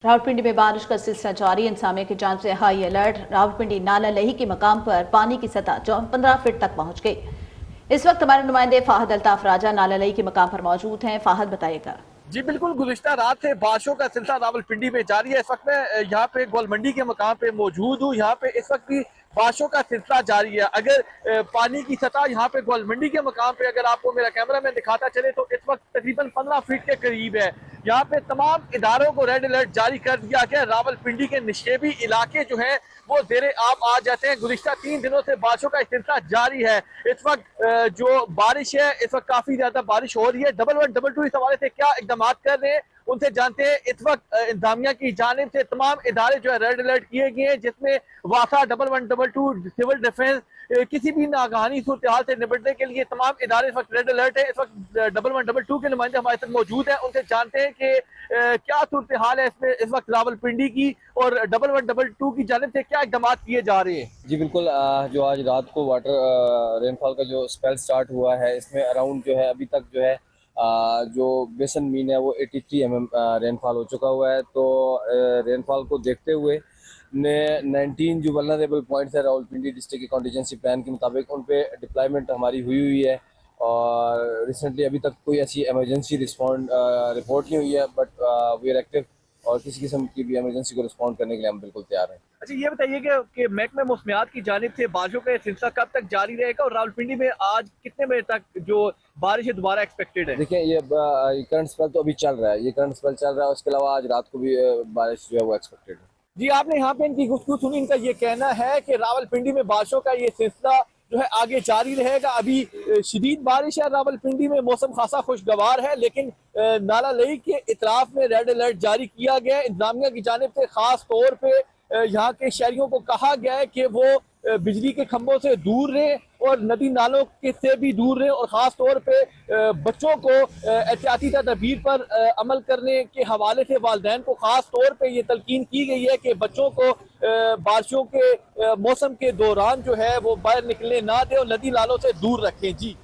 रावलपिंडी में बारिश का सिलसिला जारी। इंतजामिया की जानिब से हाई अलर्ट। रावलपिंडी नाला लही के मकाम पर पानी की सतह 15 फीट तक पहुंच गई। इस वक्त हमारे नुमाइंदे फाहद अल्ताफ राजा नाला लही के मकाम पर मौजूद हैं। फाहद बताइएगा। जी बिल्कुल, गुज़िश्ता रात से बारिशों का सिलसिला रावलपिंडी में जारी है। इस वक्त मैं यहाँ पे गोलमंडी के मकाम पे मौजूद हूँ। यहाँ पे इस वक्त भी बारिशों का सिलसिला जारी है। अगर पानी की सतह यहाँ पे गोलमंडी के मकाम पे अगर आपको मेरा कैमरा मैन दिखाता चले तो इस वक्त तकरीबन 15 फीट के करीब है। यहाँ पे तमाम इदारों को रेड अलर्ट जारी कर दिया गया। रावलपिंडी के निशेबी इलाके जो है वो जेरे आब आ जाते हैं। गुज़िश्ता 3 दिनों से बारिशों का सिलसिला जारी है। इस वक्त जो बारिश है, इस वक्त काफी ज्यादा बारिश हो रही है। 1112 इस हवाले से क्या इकदाम कर रहे हैं उनसे जानते हैं। इस वक्त इंतजामिया की जानिब से तमाम इदारे जो है रेड अलर्ट किए गए हैं, जिसमें वासा 1112 सिविल डिफेंस किसी भी नागहानी सूरत हाल से निपटने के लिए तमाम इदारे इस वक्त रेड अलर्ट है। इस वक्त 1112 के नुमाइंदे हमारे साथ मौजूद है, उनसे जानते हैं कि क्या सूरत हाल है इसमें इस वक्त रावलपिंडी की और 1112 की जानिब से क्या इकदाम किए जा रहे हैं। जी बिल्कुल, जो आज रात को वाटर रेनफॉल का जो स्पेल स्टार्ट हुआ है, इसमें अराउंड जो है अभी तक जो है जो बेसन मीन है वो 83 रेनफॉल हो चुका हुआ है। तो रेनफॉल को देखते हुए ने 19 जो वल्नरेबल पॉइंट्स है रावलपिंडी डिस्ट्रिक्ट के कॉन्टीजेंसी प्लान के मुताबिक उन पे डिप्लॉयमेंट हमारी हुई है। और रिसेंटली अभी तक कोई ऐसी इमरजेंसी रिपोर्ट नहीं हुई है, बट वी आर एक्टिव और किसी किस्म की भी इमरजेंसी को रिस्पॉन्ड करने के लिए हम बिल्कुल तैयार हैं। अच्छा, ये बताइए कि महकमा मौसमियात की जानिब से बारिशों का सिलसिला कब तक जारी रहेगा और रावलपिंडी में आज कितने बजे तक जो बारिश है दोबारा एक्सपेक्टेड है? देखिए, ये करंट स्पेल तो अभी चल रहा है, ये करंट स्पेल चल रहा है। उसके अलावा आज रात को भी बारिश जो है वो एक्सपेक्टेड है। जी, आपने यहाँ पे इनकी गुफ्तगू सुनी। इनका ये कहना है कि रावलपिंडी में बारिशों का ये सिलसिला जो है आगे जारी रहेगा। अभी शदीद बारिश है रावलपिंडी में, मौसम खासा खुशगवार है, लेकिन नाला लही के इतराफ में रेड अलर्ट जारी किया गया है। इंतजामिया की जानिब से खास तौर पे यहाँ के शहरियों को कहा गया है कि वो बिजली के खंभों से दूर रहें और नदी नालों के से भी दूर रहें और ख़ास तौर पे बच्चों को एहतियाती तदबीर पर अमल करने के हवाले से वालिदैन को ख़ास तौर पे ये तलकीन की गई है कि बच्चों को बारिशों के मौसम के दौरान जो है वो बाहर निकलने ना दें और नदी नालों से दूर रखें। जी।